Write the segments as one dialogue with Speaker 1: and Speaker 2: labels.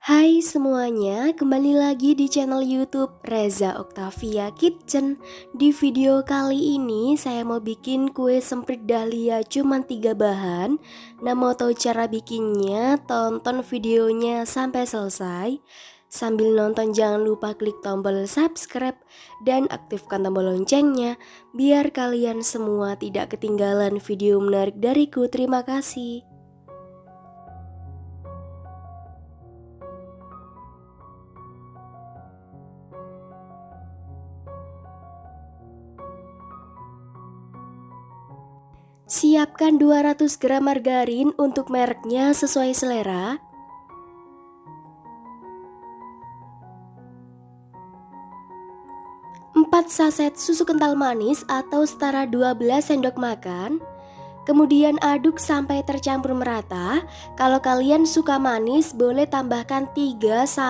Speaker 1: Hai semuanya, kembali lagi di channel YouTube Reza Octavia Kitchen. Di video kali ini saya mau bikin kue semprit dahlia cuman 3 bahan. Nah, mau tahu cara bikinnya? Tonton videonya sampai selesai. Sambil nonton jangan lupa klik tombol subscribe dan aktifkan tombol loncengnya biar kalian semua tidak ketinggalan video menarik dariku. Terima kasih. Siapkan 200 gram margarin untuk mereknya sesuai selera. 4 saset susu kental manis atau setara 12 sendok makan. Kemudian aduk sampai tercampur merata. Kalau kalian suka manis, boleh tambahkan 3-5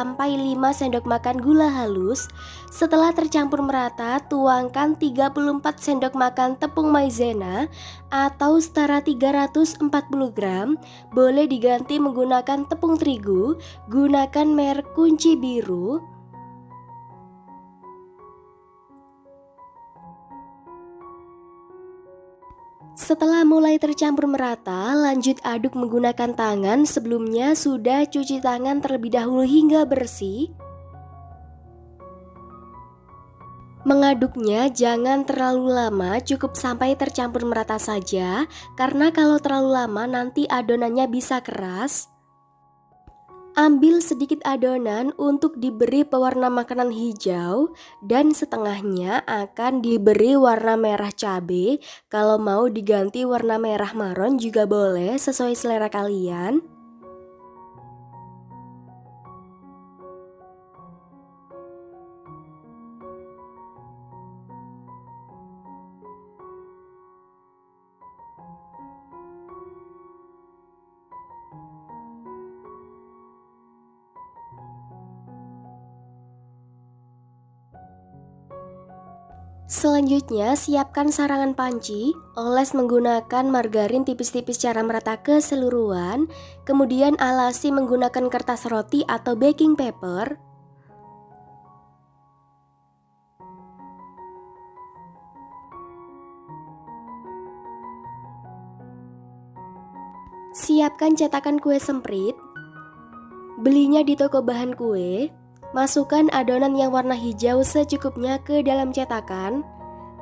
Speaker 1: sendok makan gula halus. Setelah tercampur merata, tuangkan 34 sendok makan tepung maizena atau setara 340 gram. Boleh diganti menggunakan tepung terigu, gunakan merek kunci biru. Setelah mulai tercampur merata, lanjut aduk menggunakan tangan. Sebelumnya sudah cuci tangan terlebih dahulu hingga bersih. Mengaduknya jangan terlalu lama, cukup sampai tercampur merata saja, karena kalau terlalu lama nanti adonannya bisa keras. Ambil sedikit adonan untuk diberi pewarna makanan hijau dan setengahnya akan diberi warna merah cabai. Kalau mau diganti warna merah marron juga boleh sesuai selera kalian. Selanjutnya, siapkan sarangan panci, oles menggunakan margarin tipis-tipis secara merata keseluruhan, kemudian alasi menggunakan kertas roti atau baking paper. Siapkan cetakan kue semprit, belinya di toko bahan kue. Masukkan adonan yang warna hijau secukupnya ke dalam cetakan.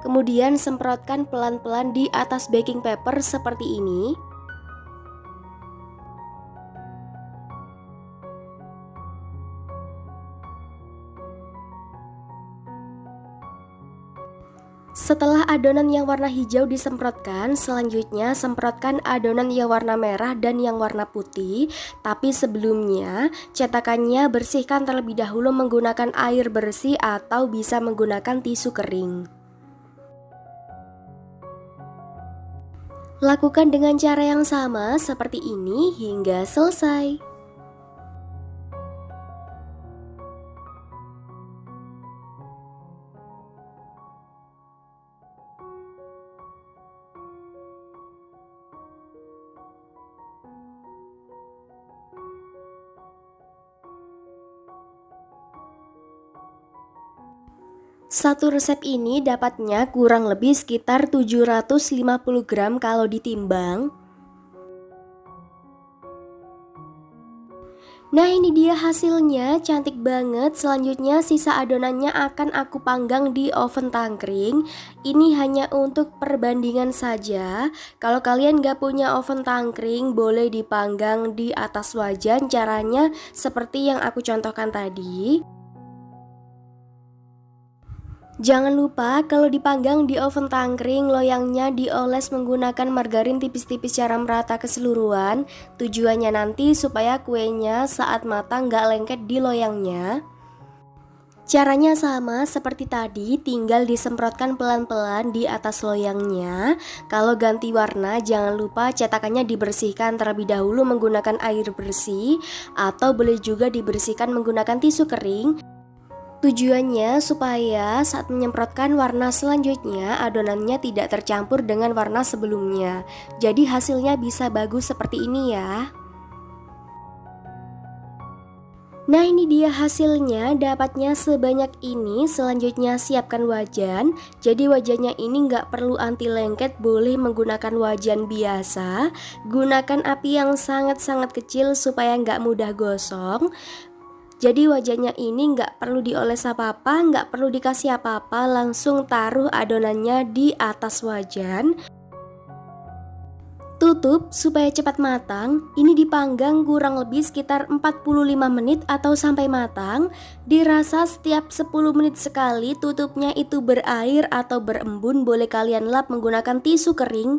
Speaker 1: Kemudian semprotkan pelan-pelan di atas baking paper seperti ini. Setelah adonan yang warna hijau disemprotkan, selanjutnya semprotkan adonan yang warna merah dan yang warna putih. Tapi sebelumnya, cetakannya bersihkan terlebih dahulu menggunakan air bersih atau bisa menggunakan tisu kering. Lakukan dengan cara yang sama seperti ini hingga selesai. Satu resep ini dapatnya kurang lebih sekitar 750 gram kalau ditimbang. Nah, ini dia hasilnya, cantik banget. Selanjutnya sisa adonannya akan aku panggang di oven tangkring. Ini hanya untuk perbandingan saja. Kalau kalian gak punya oven tangkring, boleh dipanggang di atas wajan. Caranya seperti yang aku contohkan tadi. Jangan lupa kalau dipanggang di oven tangkring, loyangnya dioles menggunakan margarin tipis-tipis secara merata keseluruhan. Tujuannya nanti supaya kuenya saat matang gak lengket di loyangnya. Caranya sama seperti tadi, tinggal disemprotkan pelan-pelan di atas loyangnya. Kalau ganti warna jangan lupa cetakannya dibersihkan terlebih dahulu menggunakan air bersih, atau boleh juga dibersihkan menggunakan tisu kering. Tujuannya supaya saat menyemprotkan warna selanjutnya adonannya tidak tercampur dengan warna sebelumnya. Jadi hasilnya bisa bagus seperti ini ya. Nah ini dia hasilnya, dapatnya sebanyak ini. Selanjutnya siapkan wajan. Jadi wajannya ini nggak perlu anti lengket, boleh menggunakan wajan biasa. Gunakan api yang sangat-sangat kecil supaya nggak mudah gosong. Jadi wajannya ini nggak perlu dioles apa-apa, nggak perlu dikasih apa-apa, langsung taruh adonannya di atas wajan. Tutup supaya cepat matang. Ini dipanggang kurang lebih sekitar 45 menit atau sampai matang. Dirasa setiap 10 menit sekali tutupnya itu berair atau berembun. Boleh kalian lap menggunakan tisu kering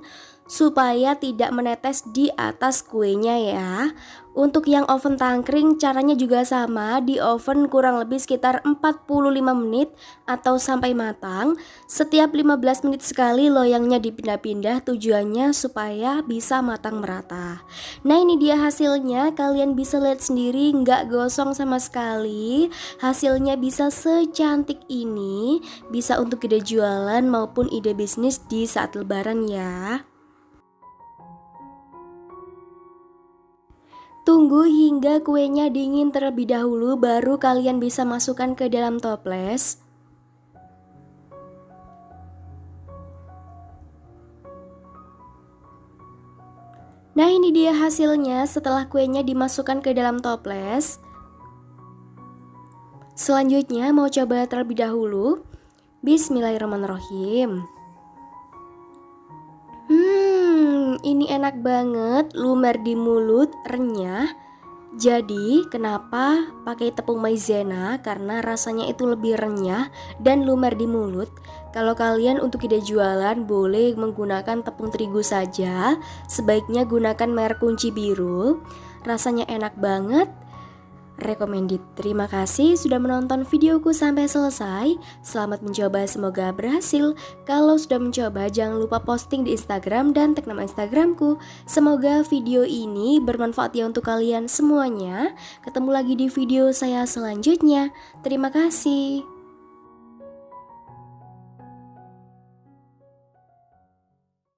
Speaker 1: supaya tidak menetes di atas kuenya ya. Untuk yang oven tangkring caranya juga sama, di oven kurang lebih sekitar 45 menit atau sampai matang. Setiap 15 menit sekali loyangnya dipindah-pindah, tujuannya supaya bisa matang merata. Nah ini dia hasilnya, kalian bisa lihat sendiri nggak gosong sama sekali. Hasilnya bisa secantik ini, bisa untuk ide jualan maupun ide bisnis di saat lebaran ya. Tunggu hingga kuenya dingin terlebih dahulu, baru kalian bisa masukkan ke dalam toples. Nah ini dia hasilnya setelah kuenya dimasukkan ke dalam toples. Selanjutnya mau coba terlebih dahulu. Bismillahirrahmanirrahim. Ini enak banget, lumer di mulut, renyah. Jadi kenapa pakai tepung maizena? Karena rasanya itu lebih renyah dan lumer di mulut. Kalau kalian untuk ide jualan boleh menggunakan tepung terigu saja. Sebaiknya gunakan merek kunci biru. Rasanya enak banget. Recommended. Terima kasih sudah menonton videoku sampai selesai. Selamat mencoba, semoga berhasil. Kalau sudah mencoba jangan lupa posting di Instagram dan tag nama Instagramku. Semoga video ini bermanfaat ya untuk kalian semuanya. Ketemu lagi di video saya selanjutnya. Terima kasih.